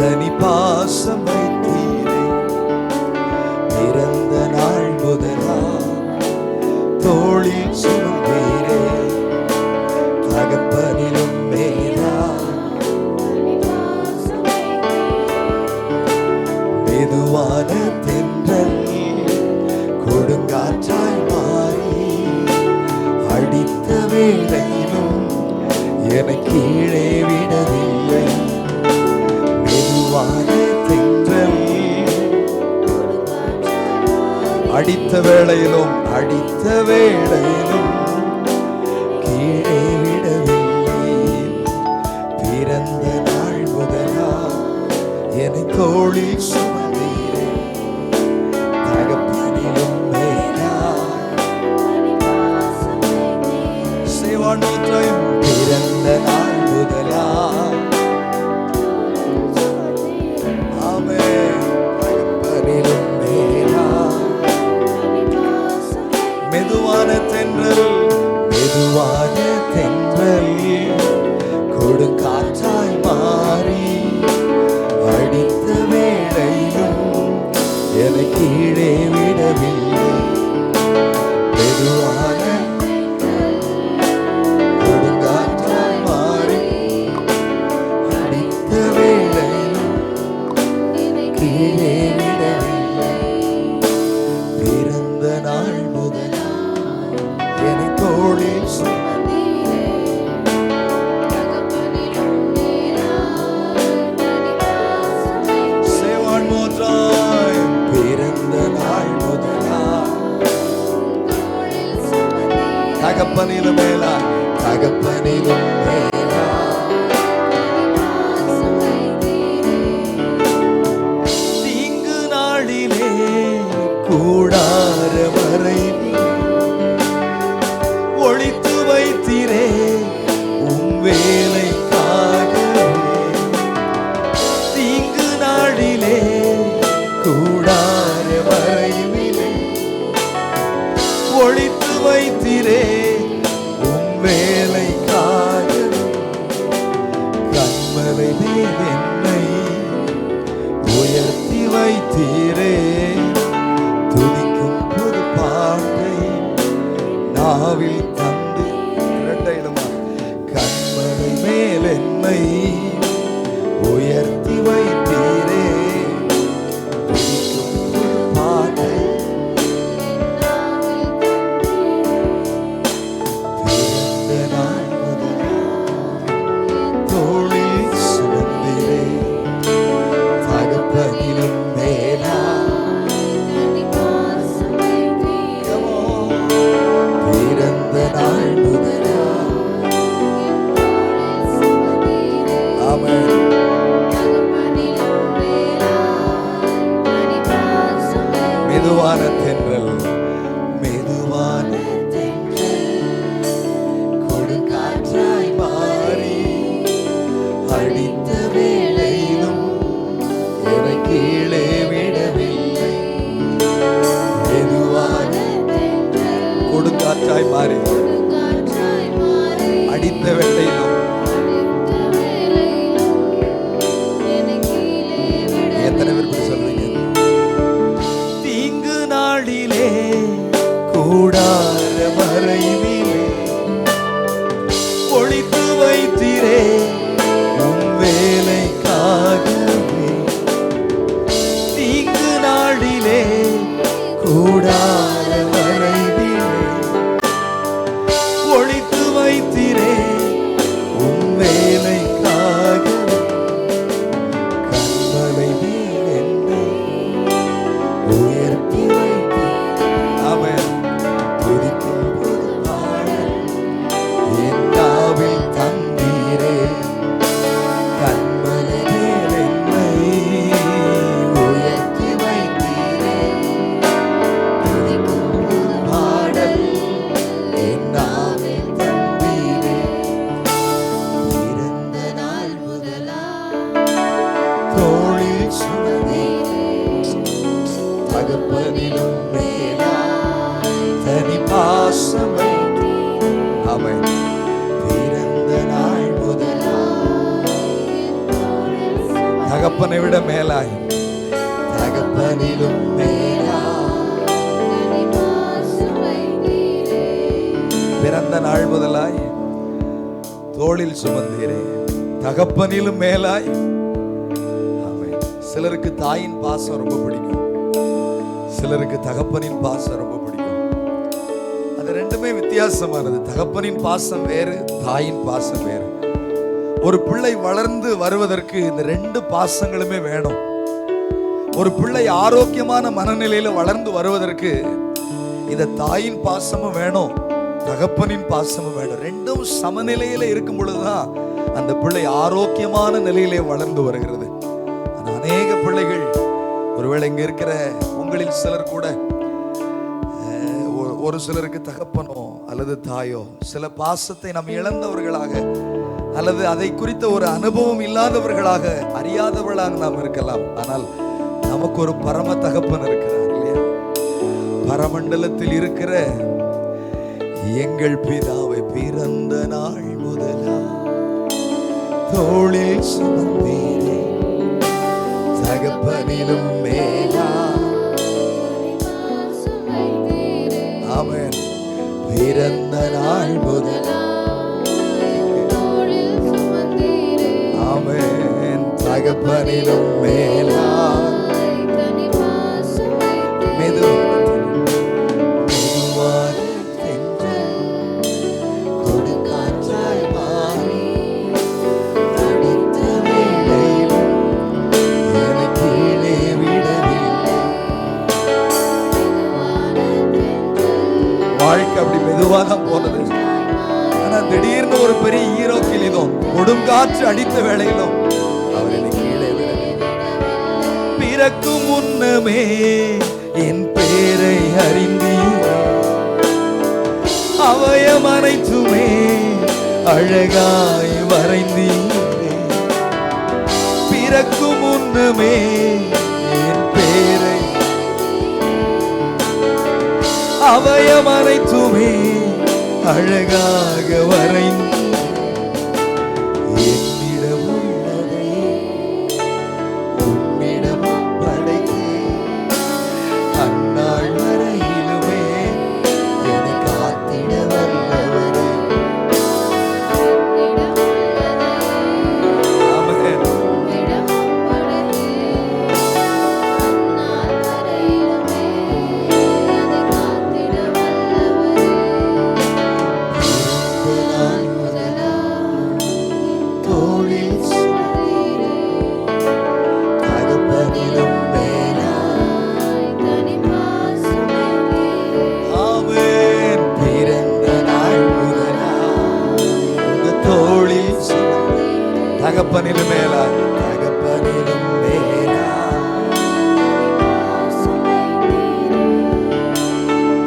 தனி பாசம் வைத்தீரே. பிறந்த நாள் முதலா தோளில் சுமந்தீரே. தகப்பனிலும் மேலா மெதுவான தென்றல் கொடுங்காற்றாய் மாறி அடித்த வேளையிலும் என்னை கீழே விடவில்லை. மெதுவான தென்றல் அடித்த வேளையிலும் கீழே விடவில்லை. பிறந்த நாள் முதலா என்னை தோளில் சுமந்தீரே. தகப்பனிலும் மேலா சேவானோற்றையும் பிறந்த நாள் முதலா ஆமென். தகப்பனிலும் மேலா மெதுவான தென்றல் கொடுங்காற்றாய் மாறி அடித்த வேளையிலும் என்னை கீழே விடவில்லை. மெதுவான கொடுங்காற்றாய் மாறி அடித்த வேளையிலும் கீழே விடவில்லை. பிறந்த நாள் முதலா என்னை தோளில் சுமந்தீரே. Say one more time. பிறந்த நாள் முதலா தகப்பனிலும் மேலா தீங்கு நாளிலே கூடார மறைவில் ஒளித்து வைத்தீரே. உம் வேலைக்காகவே தீங்கு நாளிலே கூடார மறைவிலே ஒளித்து வைத்தீரே. உம் வேலைக்காகவே கண்மலை மேல் என்னை உயர்த்தி வைத்தீரே. துதிக்கும் புது பாட்டை நாவில் தந்து இரட்டையிலுமா கண்மலை மேல் என்னை உயர்த்தி வைத்தீரே. துதிக்கும் புது பாட்டை பிறந்த நாள் முதலா தோளில் சுமந்தீரே. தகப்பனிலும் மேலா பிறந்த நாள் முதலா ஆமென். மெதுவான தென்றல் கொடுங்காற்றாய் மாறி அடித்த வேளையிலும் என்னை கீழே விடவில்லை. மெதுவான கொடுங்காற்றாய் மாறி அடித்த வேளையிலும் எத்தனை பேர் சொல்றீங்க? தீங்கு நாளிலே கூடார மறைவிலே ஒளித்து வைத்தீரே. உம் வேலைக்காகவே தீங்கு நாளிலே கூடார மறைவிலே ஒளித்து வைத்தீரே. உம் வேலைக்காகவே கண்மலை மேல் என்னை உயர்த்தி வைத்தீரே. ஆமென். துதிக்கும் புது பாடல் என் நாவில் தந்தீரே. கண்மலை மேல் என்னை உயர்த்தி வைத்தீரே. துதிக்கும் புது பாடல் என் நாவில் தந்தீரே. பிறந்த நாள் முதலா தோளில் சுமந்தீரே. தகப்பனிலும் மேலா தனி பாசம் வைத்தீரே. ஆமென். பிறந்த நாள் முதலா தகப்பனை விட மேலாய், தகப்பனிலும் பிறந்த நாள் முதலாய் தோளில் சுமந்தீரே, தகப்பனிலும் மேலாய். சிலருக்கு தாயின் பாசம் ரொம்ப பிடிக்கும், சிலருக்கு தகப்பனின் பாசம் ரொம்ப பிடிக்கும். அது ரெண்டுமே வித்தியாசமானது. தகப்பனின் பாசம் வேறு, தாயின் பாசம் வேறு. ஒரு பிள்ளை வளர்ந்து வருவதற்கு இந்த ரெண்டு பாசங்களுமே வேணும். ஒரு பிள்ளை ஆரோக்கியமான மனநிலையில வளர்ந்து வருவதற்கு இந்த தாயின் பாசமும் வேணும், தகப்பனின் பாசமும் வேணும். ரெண்டும் சமநிலையில இருக்கும் பொழுதுதான் அந்த பிள்ளை ஆரோக்கியமான நிலையிலே வளர்ந்து வருகிறது. அநேக பிள்ளைகள், ஒருவேளை இங்க இருக்கிற உங்களில் சிலர் கூட, ஒரு சிலருக்கு தகப்பனோ அல்லது தாயோ சில பாசத்தை நாம் இழந்தவர்களாக அல்லது அதை குறித்த ஒரு அனுபவம் இல்லாதவர்களாக, அறியாதவர்களாக நாம் இருக்கலாம். ஆனால் நமக்கு ஒரு பரம தகப்பன் இருக்கிறார் இல்லையா? பரமண்டலத்தில் இருக்கிற எங்கள் பிதாவை பிறந்த நாள் முதலா தோளில் சுமந்தீரே, தகப்பனிலும் மேலா. ஆமென். பிறந்த நாள் முதலா, ஆமென், தகப்பனிலும் மேலா. வாழ்க்கை அப்படி மெதுவா தான் போனது. ஆனா திடீர்னு ஒரு பெரிய ஹீரோ கிளிதும் கொடுங்காற்று அடித்த வேளையிலும் அவர் என்னை கீழே விடவில்லை. பிறக்கும் முன்னமே என் பேரை அறிந்தீர், அவயம் அனைத்துமே அழகாய் வரைந்தீரே. பிறக்கும் முன்னமே என் பேரை, அவயம் அனைத்துமே அழகாக வரைந்து என்னிடம் உள்ளதை உன்னிடம் படைத்தேன். அந்நாள் வரையிலுமே என்னை காத்திட வல்லவரே. தகப்பனிலும் மேலாய்,